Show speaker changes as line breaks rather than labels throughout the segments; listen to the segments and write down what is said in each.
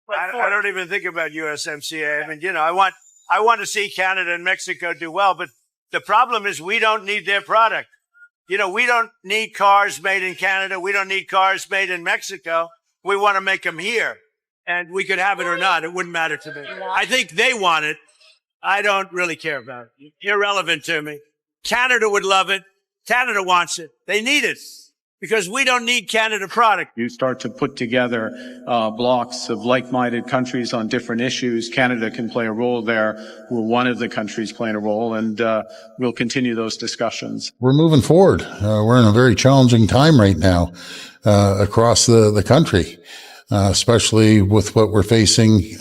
I don't even think about USMCA. I mean, I want to see Canada and Mexico do well, but the problem is we don't need their product. We don't need cars made in Canada. We don't need cars made in Mexico. We want to make them here, and we could have it or not. It wouldn't matter to me. I think they want it. I don't really care about it. Irrelevant to me. Canada would love it. Canada wants it. They need it because we don't need Canada product.
You start to put together blocks of like-minded countries on different issues. Canada can play a role there. We're one of the countries playing a role, and we'll continue those discussions.
We're moving forward. We're in a very challenging time right now across the country, especially with what we're facing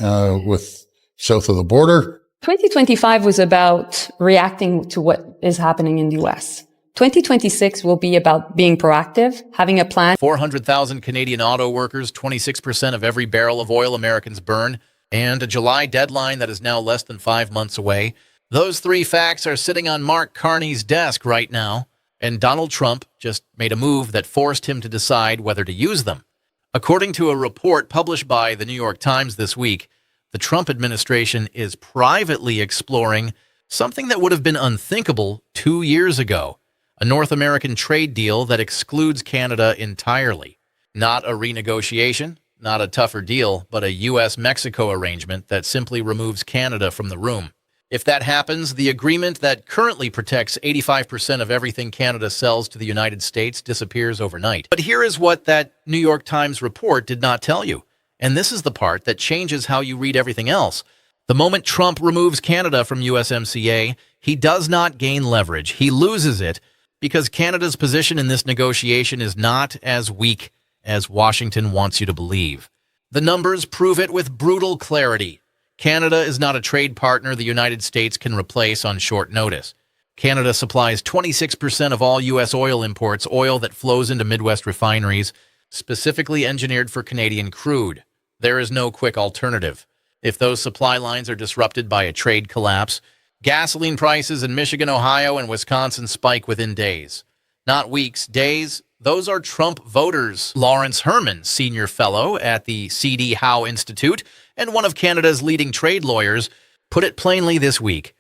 with south of the border.
2025 was about reacting to what is happening in the U.S. 2026 will be about being proactive, having a plan.
400,000 Canadian auto workers, 26% of every barrel of oil Americans burn, and a July deadline that is now less than 5 months away. Those three facts are sitting on Mark Carney's desk right now, and Donald Trump just made a move that forced him to decide whether to use them. According to a report published by the New York Times this week, the Trump administration is privately exploring something that would have been unthinkable 2 years ago, a North American trade deal that excludes Canada entirely. Not a renegotiation, not a tougher deal, but a U.S.-Mexico arrangement that simply removes Canada from the room. If that happens, the agreement that currently protects 85% of everything Canada sells to the United States disappears overnight. But here is what that New York Times report did not tell you. And this is the part that changes how you read everything else. The moment Trump removes Canada from USMCA, he does not gain leverage. He loses it because Canada's position in this negotiation is not as weak as Washington wants you to believe. The numbers prove it with brutal clarity. Canada is not a trade partner the United States can replace on short notice. Canada supplies 26% of all U.S. oil imports, oil that flows into Midwest refineries, specifically engineered for Canadian crude. There is no quick alternative. If those supply lines are disrupted by a trade collapse, gasoline prices in Michigan, Ohio, and Wisconsin spike within days. Not weeks, days. Those are Trump voters. Lawrence Herman, senior fellow at the C.D. Howe Institute and one of Canada's leading trade lawyers, put it plainly this week.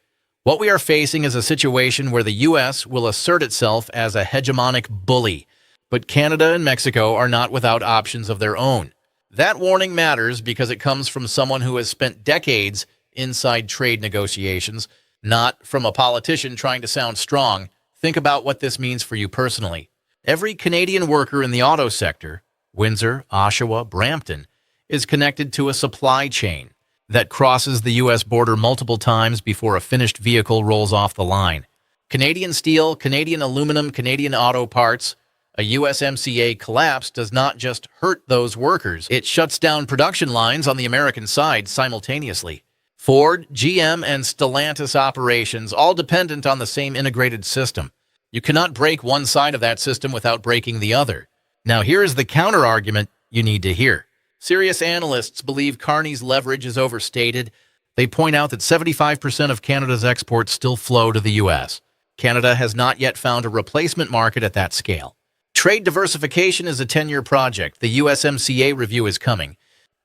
What we are facing is a situation where the U.S. will assert itself as a hegemonic bully, but Canada and Mexico are not without options of their own. That warning matters because it comes from someone who has spent decades inside trade negotiations, not from a politician trying to sound strong. Think about what this means for you personally. Every Canadian worker in the auto sector, Windsor, Oshawa, Brampton, is connected to a supply chain that crosses the U.S. border multiple times before a finished vehicle rolls off the line. Canadian steel, Canadian aluminum, Canadian auto parts. A USMCA collapse does not just hurt those workers. It shuts down production lines on the American side simultaneously. Ford, GM, and Stellantis operations, all dependent on the same integrated system. You cannot break one side of that system without breaking the other. Now, here is the counter-argument you need to hear. Serious analysts believe Carney's leverage is overstated. They point out that 75% of Canada's exports still flow to the U.S. Canada has not yet found a replacement market at that scale. Trade diversification is a 10-year project. The USMCA review is coming.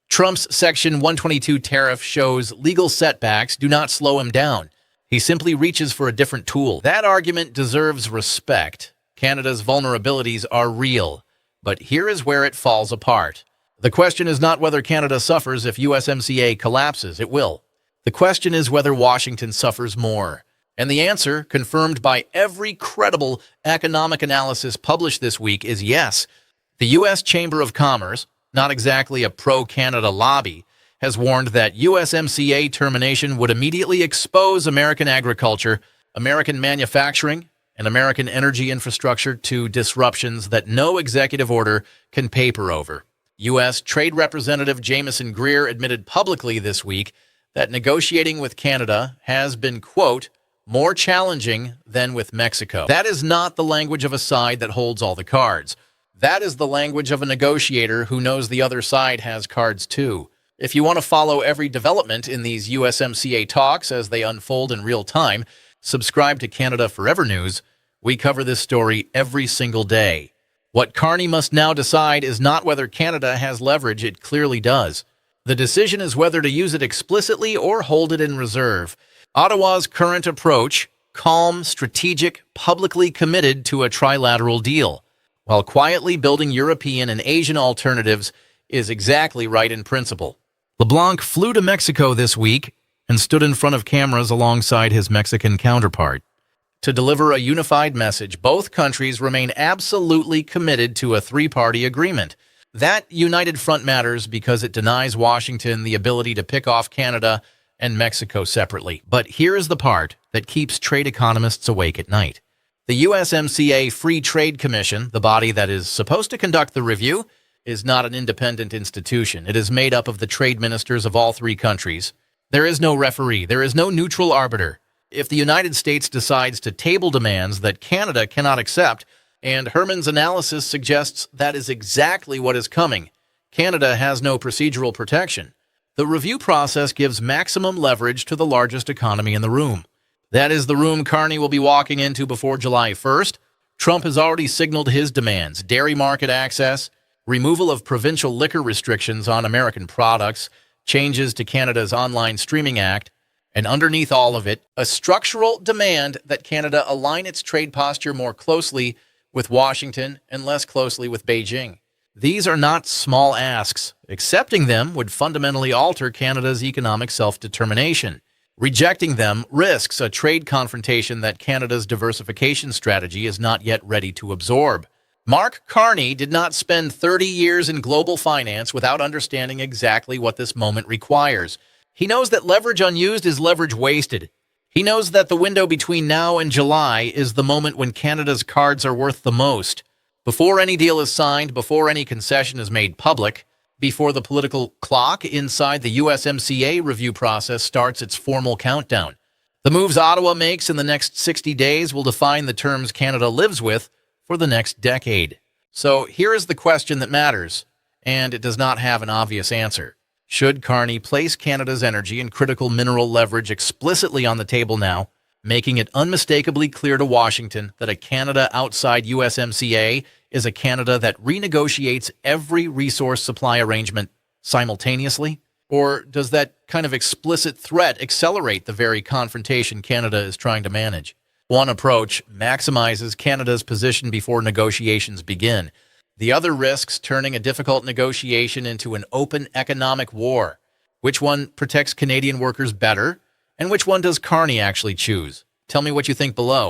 Trump's Section 122 tariff shows legal setbacks do not slow him down. He simply reaches for a different tool. That argument deserves respect. Canada's vulnerabilities are real. But here is where it falls apart. The question is not whether Canada suffers if USMCA collapses. It will. The question is whether Washington suffers more. And the answer, confirmed by every credible economic analysis published this week, is yes. The U.S. Chamber of Commerce, not exactly a pro-Canada lobby, has warned that USMCA termination would immediately expose American agriculture, American manufacturing, and American energy infrastructure to disruptions that no executive order can paper over. U.S. Trade Representative Jamieson Greer admitted publicly this week that negotiating with Canada has been, quote, more challenging than with Mexico. That is not the language of a side that holds all the cards. That is the language of a negotiator who knows the other side has cards too. If you want to follow every development in these USMCA talks as they unfold in real time, subscribe to Canada Forever News. We cover this story every single day. What Carney must now decide is not whether Canada has leverage. It clearly does. The decision is whether to use it explicitly or hold it in reserve. Ottawa's current approach, calm, strategic, publicly committed to a trilateral deal, while quietly building European and Asian alternatives, is exactly right in principle. LeBlanc flew to Mexico this week and stood in front of cameras alongside his Mexican counterpart. To deliver a unified message, both countries remain absolutely committed to a three-party agreement. That united front matters because it denies Washington the ability to pick off Canada and Mexico separately. But here is the part that keeps trade economists awake at night. The USMCA Free Trade Commission, the body that is supposed to conduct the review, is not an independent institution. It is made up of the trade ministers of all three countries. There is no referee. There is no neutral arbiter. If the United States decides to table demands that Canada cannot accept, and Herman's analysis suggests that is exactly what is coming, Canada has no procedural protection. The review process gives maximum leverage to the largest economy in the room. That is the room Carney will be walking into before July 1st. Trump has already signaled his demands: dairy market access, removal of provincial liquor restrictions on American products, changes to Canada's Online Streaming Act, and underneath all of it, a structural demand that Canada align its trade posture more closely with Washington and less closely with Beijing. These are not small asks. Accepting them would fundamentally alter Canada's economic self-determination. Rejecting them risks a trade confrontation that Canada's diversification strategy is not yet ready to absorb. Mark Carney did not spend 30 years in global finance without understanding exactly what this moment requires. He knows that leverage unused is leverage wasted. He knows that the window between now and July is the moment when Canada's cards are worth the most. Before any deal is signed, before any concession is made public, before the political clock inside the USMCA review process starts its formal countdown. The moves Ottawa makes in the next 60 days will define the terms Canada lives with for the next decade. So here is the question that matters, and it does not have an obvious answer. Should Carney place Canada's energy and critical mineral leverage explicitly on the table now, making it unmistakably clear to Washington that a Canada outside USMCA is a Canada that renegotiates every resource supply arrangement simultaneously? Or does that kind of explicit threat accelerate the very confrontation Canada is trying to manage? One approach maximizes Canada's position before negotiations begin. The other risks turning a difficult negotiation into an open economic war. Which one protects Canadian workers better? And which one does Carney actually choose? Tell me what you think below.